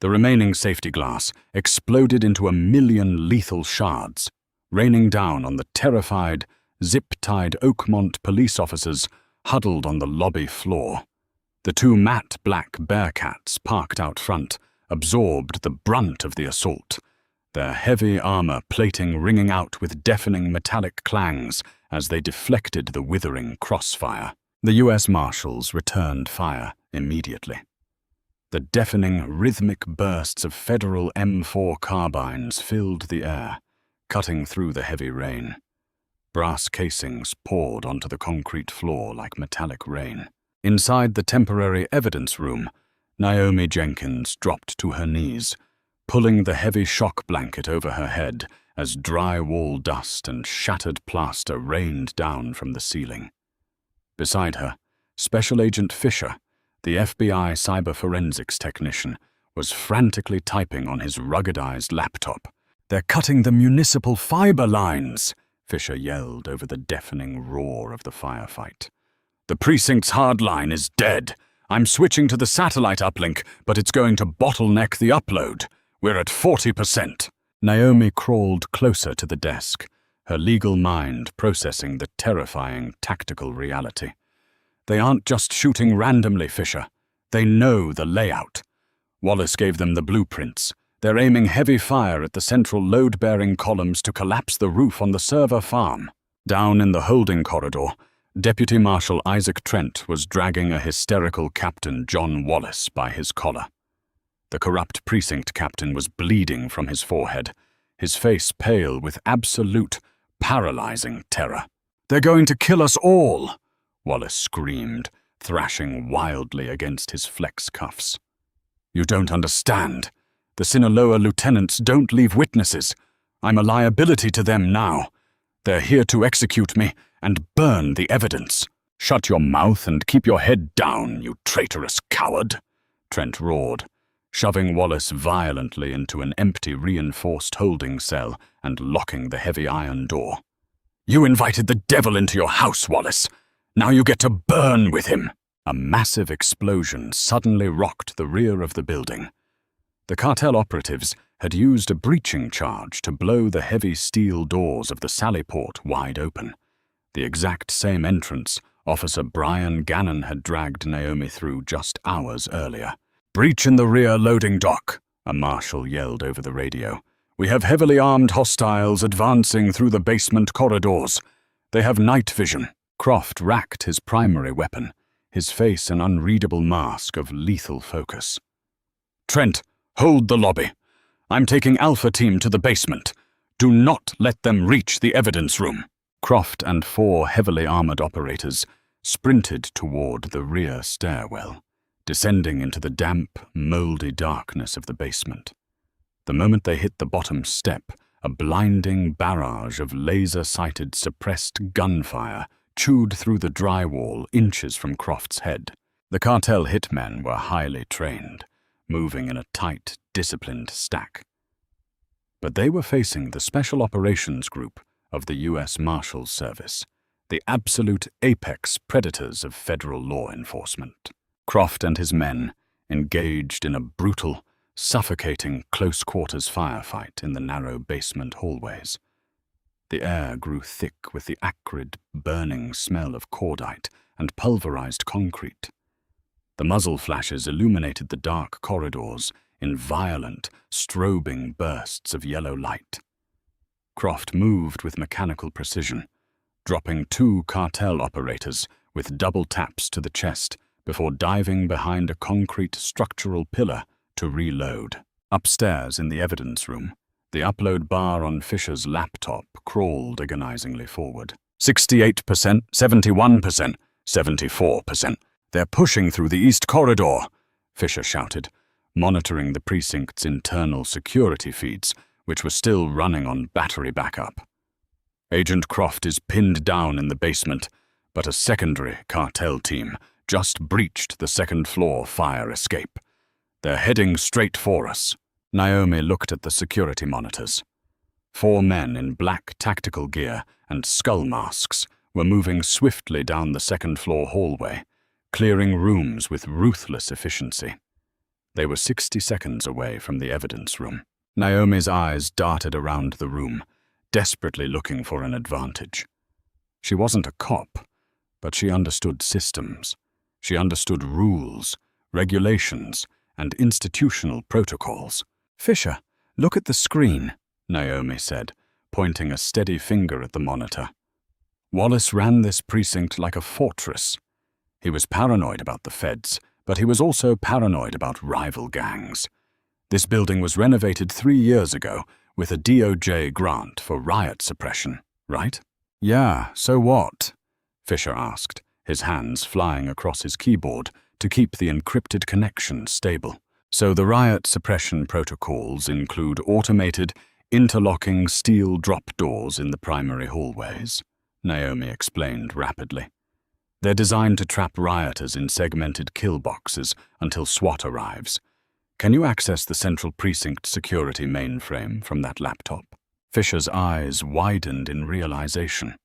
The remaining safety glass exploded into 1,000,000 lethal shards, raining down on the terrified, zip-tied Oakmont police officers huddled on the lobby floor. The two matte black Bearcats parked out front absorbed the brunt of the assault, their heavy armor plating ringing out with deafening metallic clangs as they deflected the withering crossfire. The U.S. Marshals returned fire immediately. The deafening, rhythmic bursts of federal M4 carbines filled the air, cutting through the heavy rain. Brass casings poured onto the concrete floor like metallic rain. Inside the temporary evidence room, Naomi Jenkins dropped to her knees, pulling the heavy shock blanket over her head as drywall dust and shattered plaster rained down from the ceiling. Beside her, Special Agent Fisher, the FBI cyber forensics technician, was frantically typing on his ruggedized laptop. "They're cutting the municipal fiber lines," Fisher yelled over the deafening roar of the firefight. "The precinct's hardline is dead. I'm switching to the satellite uplink, but it's going to bottleneck the upload. We're at 40%. Naomi crawled closer to the desk, her legal mind processing the terrifying tactical reality. "They aren't just shooting randomly, Fisher. They know the layout. Wallace gave them the blueprints. They're aiming heavy fire at the central load-bearing columns to collapse the roof on the server farm. Down in the holding corridor, Deputy Marshal Isaac Trent was dragging a hysterical Captain John Wallace by his collar. The corrupt precinct captain was bleeding from his forehead, his face pale with absolute, paralyzing terror. "They're going to kill us all!" Wallace screamed, thrashing wildly against his flex cuffs. "You don't understand. The Sinaloa lieutenants don't leave witnesses. I'm a liability to them now. They're here to execute me and burn the evidence." "Shut your mouth and keep your head down, you traitorous coward," Trent roared, shoving Wallace violently into an empty reinforced holding cell and locking the heavy iron door. "You invited the devil into your house, Wallace. Now you get to burn with him." A massive explosion suddenly rocked the rear of the building. The cartel operatives had used a breaching charge to blow the heavy steel doors of the Sallyport wide open, the exact same entrance Officer Brian Gannon had dragged Naomi through just hours earlier. "Breach in the rear loading dock," a marshal yelled over the radio. "We have heavily armed hostiles advancing through the basement corridors. They have night vision." Croft racked his primary weapon, his face an unreadable mask of lethal focus. "Trent, hold the lobby. I'm taking Alpha Team to the basement. Do not let them reach the evidence room." Croft and 4 heavily armored operators sprinted toward the rear stairwell, descending into the damp, moldy darkness of the basement. The moment they hit the bottom step, a blinding barrage of laser-sighted suppressed gunfire chewed through the drywall inches from Croft's head. The cartel hitmen were highly trained, moving in a tight, disciplined stack. But they were facing the Special Operations Group of the U.S. Marshals Service, the absolute apex predators of federal law enforcement. Croft and his men engaged in a brutal, suffocating close-quarters firefight in the narrow basement hallways. The air grew thick with the acrid, burning smell of cordite and pulverized concrete. The muzzle flashes illuminated the dark corridors in violent, strobing bursts of yellow light. Croft moved with mechanical precision, dropping 2 cartel operators with double taps to the chest before diving behind a concrete structural pillar to reload. Upstairs in the evidence room, the upload bar on Fisher's laptop crawled agonizingly forward. 68%, 71%, 74%. "They're pushing through the east corridor," Fisher shouted, monitoring the precinct's internal security feeds, which were still running on battery backup. "Agent Croft is pinned down in the basement, but a secondary cartel team just breached the second-floor fire escape. They're heading straight for us." Naomi looked at the security monitors. 4 men in black tactical gear and skull masks were moving swiftly down the second-floor hallway, clearing rooms with ruthless efficiency. They were 60 seconds away from the evidence room. Naomi's eyes darted around the room, desperately looking for an advantage. She wasn't a cop, but she understood systems. She understood rules, regulations, and institutional protocols. "Fisher, look at the screen," Naomi said, pointing a steady finger at the monitor. Wallace ran this precinct like a fortress. He was paranoid about the feds, but he was also paranoid about rival gangs. This building was renovated 3 years ago with a DOJ grant for riot suppression, right? "Yeah, so what?" Fisher asked, his hands flying across his keyboard to keep the encrypted connection stable. "So the riot suppression protocols include automated, interlocking steel drop doors in the primary hallways," Naomi explained rapidly. "They're designed to trap rioters in segmented kill boxes until SWAT arrives. Can you access the Central Precinct security mainframe from that laptop?" Fisher's eyes widened in realization.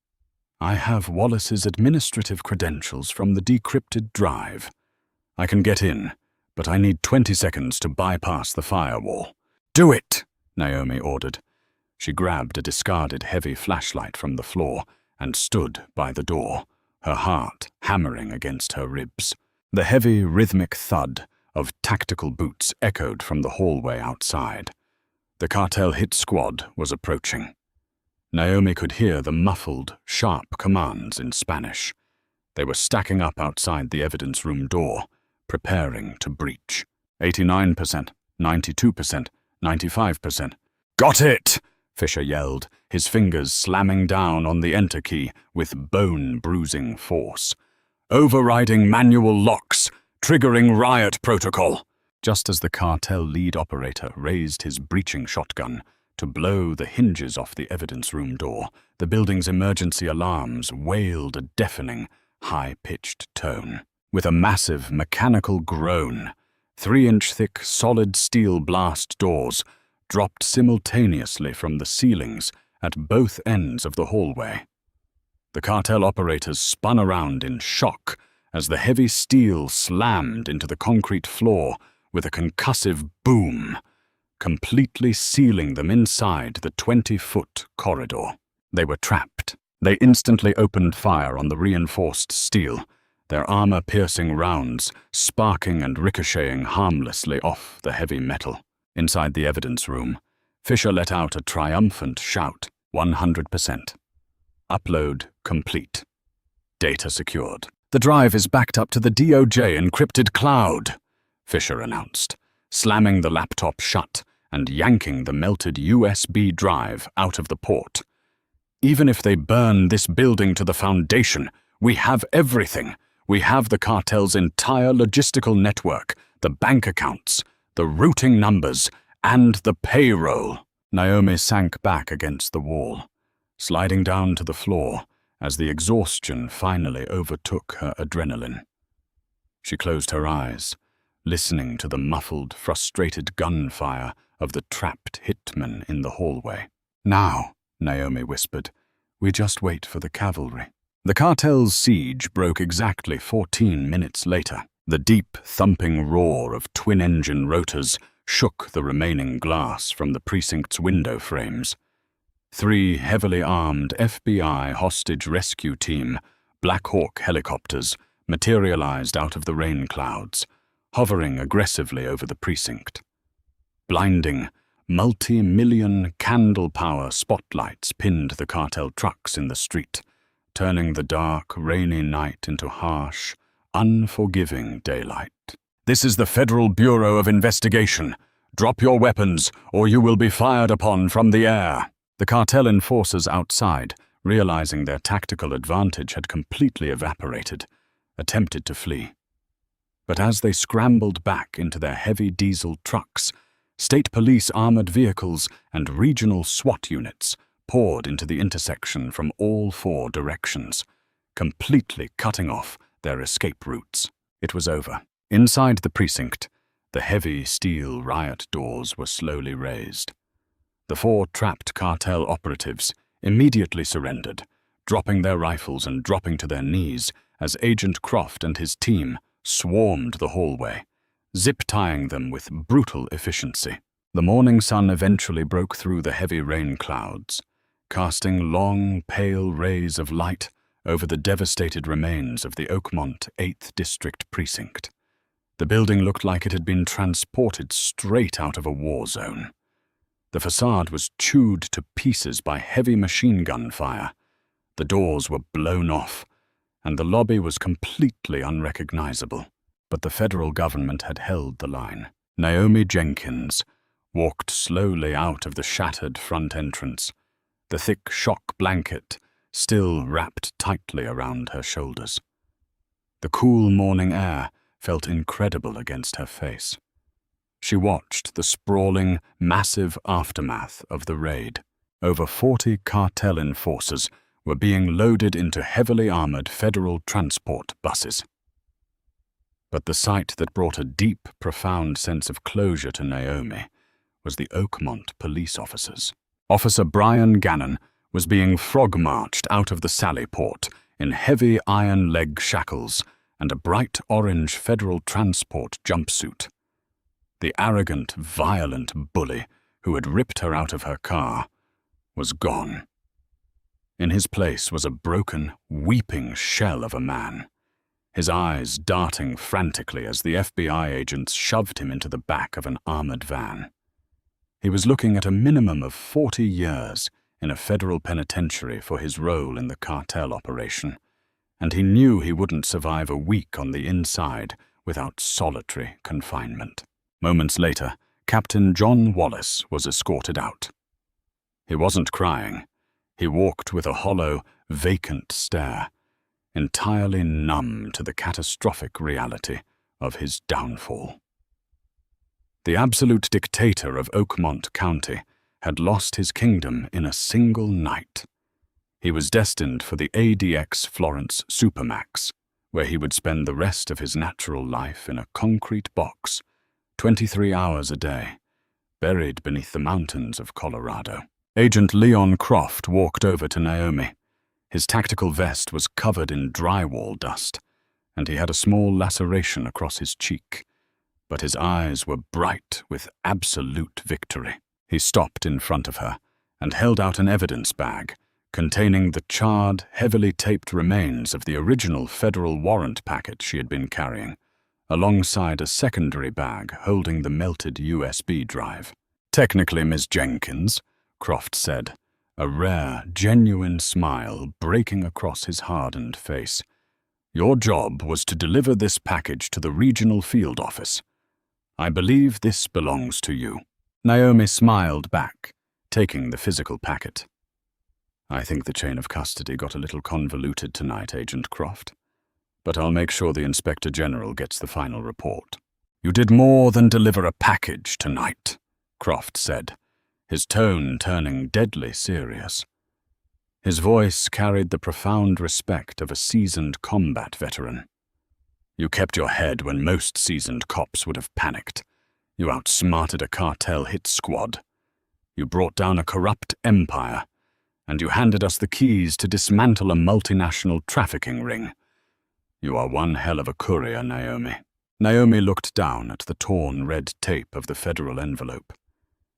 "I have Wallace's administrative credentials from the decrypted drive. I can get in, but I need 20 seconds to bypass the firewall." "Do it!" Naomi ordered. She grabbed a discarded heavy flashlight from the floor and stood by the door, her heart hammering against her ribs. The heavy, rhythmic thud of tactical boots echoed from the hallway outside. The cartel hit squad was approaching. Naomi could hear the muffled, sharp commands in Spanish. They were stacking up outside the evidence room door, preparing to breach. 89%, 92%, 95%. "Got it!" Fisher yelled, his fingers slamming down on the enter key with bone-bruising force. "Overriding manual locks, triggering riot protocol." Just as the cartel lead operator raised his breaching shotgun to blow the hinges off the evidence room door, the building's emergency alarms wailed a deafening, high-pitched tone. With a massive mechanical groan, 3-inch-thick solid steel blast doors dropped simultaneously from the ceilings at both ends of the hallway. The cartel operators spun around in shock as the heavy steel slammed into the concrete floor with a concussive boom, completely sealing them inside the 20-foot corridor. They were trapped. They instantly opened fire on the reinforced steel, their armor-piercing rounds sparking and ricocheting harmlessly off the heavy metal. Inside the evidence room, Fisher let out a triumphant shout. 100%. Upload complete. Data secured. "The drive is backed up to the DOJ encrypted cloud," Fisher announced, slamming the laptop shut and yanking the melted USB drive out of the port. "Even if they burn this building to the foundation, we have everything. We have the cartel's entire logistical network, the bank accounts, the routing numbers, and the payroll." Naomi sank back against the wall, sliding down to the floor as the exhaustion finally overtook her adrenaline. She closed her eyes, listening to the muffled, frustrated gunfire of the trapped hitmen in the hallway. "Now," Naomi whispered, "we just wait for the cavalry." The cartel's siege broke exactly 14 minutes later. The deep, thumping roar of twin-engine rotors shook the remaining glass from the precinct's window frames. 3 heavily armed FBI hostage rescue team Black Hawk helicopters materialized out of the rain clouds, hovering aggressively over the precinct. Blinding, multi-million candle-power spotlights pinned the cartel trucks in the street, turning the dark, rainy night into harsh, unforgiving daylight. "This is the Federal Bureau of Investigation. Drop your weapons, or you will be fired upon from the air." The cartel enforcers outside, realizing their tactical advantage had completely evaporated, attempted to flee. But as they scrambled back into their heavy diesel trucks, state police armored vehicles and regional SWAT units poured into the intersection from all 4 directions, completely cutting off their escape routes. It was over. Inside the precinct, the heavy steel riot doors were slowly raised. The 4 trapped cartel operatives immediately surrendered, dropping their rifles and dropping to their knees as Agent Croft and his team swarmed the hallway, zip-tying them with brutal efficiency. The morning sun eventually broke through the heavy rain clouds, casting long, pale rays of light over the devastated remains of the Oakmont 8th District Precinct. The building looked like it had been transported straight out of a war zone. The facade was chewed to pieces by heavy machine gun fire. The doors were blown off, and the lobby was completely unrecognizable. But the federal government had held the line. Naomi Jenkins walked slowly out of the shattered front entrance, the thick shock blanket still wrapped tightly around her shoulders. The cool morning air felt incredible against her face. She watched the sprawling, massive aftermath of the raid. Over 40 cartel enforcers were being loaded into heavily armored federal transport buses. But the sight that brought a deep, profound sense of closure to Naomi was the Oakmont police officers. Officer Brian Gannon was being frog-marched out of the Sally Port in heavy iron leg shackles and a bright orange federal transport jumpsuit. The arrogant, violent bully who had ripped her out of her car was gone. In his place was a broken, weeping shell of a man, his eyes darting frantically as the FBI agents shoved him into the back of an armored van. He was looking at a minimum of 40 years in a federal penitentiary for his role in the cartel operation, and he knew he wouldn't survive a week on the inside without solitary confinement. Moments later, Captain John Wallace was escorted out. He wasn't crying. He walked with a hollow, vacant stare, entirely numb to the catastrophic reality of his downfall. The absolute dictator of Oakmont County had lost his kingdom in a single night. He was destined for the ADX Florence Supermax, where he would spend the rest of his natural life in a concrete box, 23 hours a day, buried beneath the mountains of Colorado. Agent Leon Croft walked over to Naomi. His tactical vest was covered in drywall dust, and he had a small laceration across his cheek, but his eyes were bright with absolute victory. He stopped in front of her and held out an evidence bag containing the charred, heavily taped remains of the original federal warrant packet she had been carrying, alongside a secondary bag holding the melted USB drive. "Technically, Miss Jenkins," Croft said, a rare, genuine smile breaking across his hardened face, "your job was to deliver this package to the regional field office. I believe this belongs to you." Naomi smiled back, taking the physical packet. "I think the chain of custody got a little convoluted tonight, Agent Croft, but I'll make sure the Inspector General gets the final report." "You did more than deliver a package tonight," Croft said, his tone turning deadly serious. His voice carried the profound respect of a seasoned combat veteran. "You kept your head when most seasoned cops would have panicked. You outsmarted a cartel hit squad. You brought down a corrupt empire, and you handed us the keys to dismantle a multinational trafficking ring. You are one hell of a courier, Naomi." Naomi looked down at the torn red tape of the federal envelope.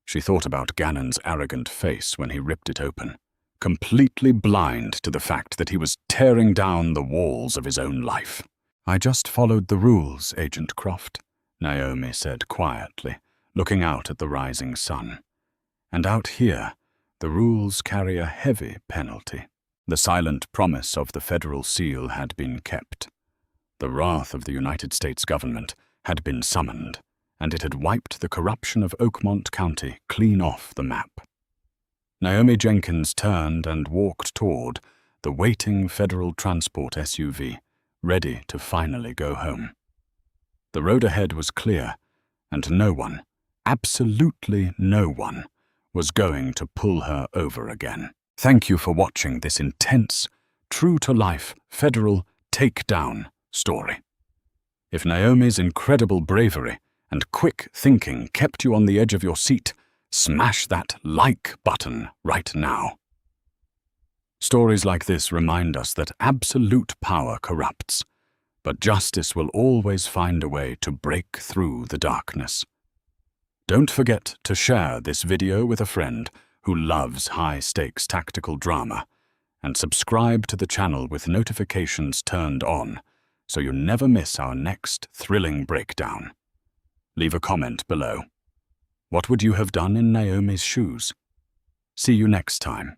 She thought about Gannon's arrogant face when he ripped it open, completely blind to the fact that he was tearing down the walls of his own life. "I just followed the rules, Agent Croft," Naomi said quietly, looking out at the rising sun. "And out here, the rules carry a heavy penalty." The silent promise of the federal seal had been kept. The wrath of the United States government had been summoned, and it had wiped the corruption of Oakmont County clean off the map. Naomi Jenkins turned and walked toward the waiting federal transport SUV, ready to finally go home. The road ahead was clear, and no one, absolutely no one, was going to pull her over again. Thank you for watching this intense, true-to-life federal takedown story. If Naomi's incredible bravery and quick thinking kept you on the edge of your seat, smash that like button right now. Stories like this remind us that absolute power corrupts, but justice will always find a way to break through the darkness. Don't forget to share this video with a friend who loves high-stakes tactical drama, and subscribe to the channel with notifications turned on so you never miss our next thrilling breakdown. Leave a comment below. What would you have done in Naomi's shoes? See you next time.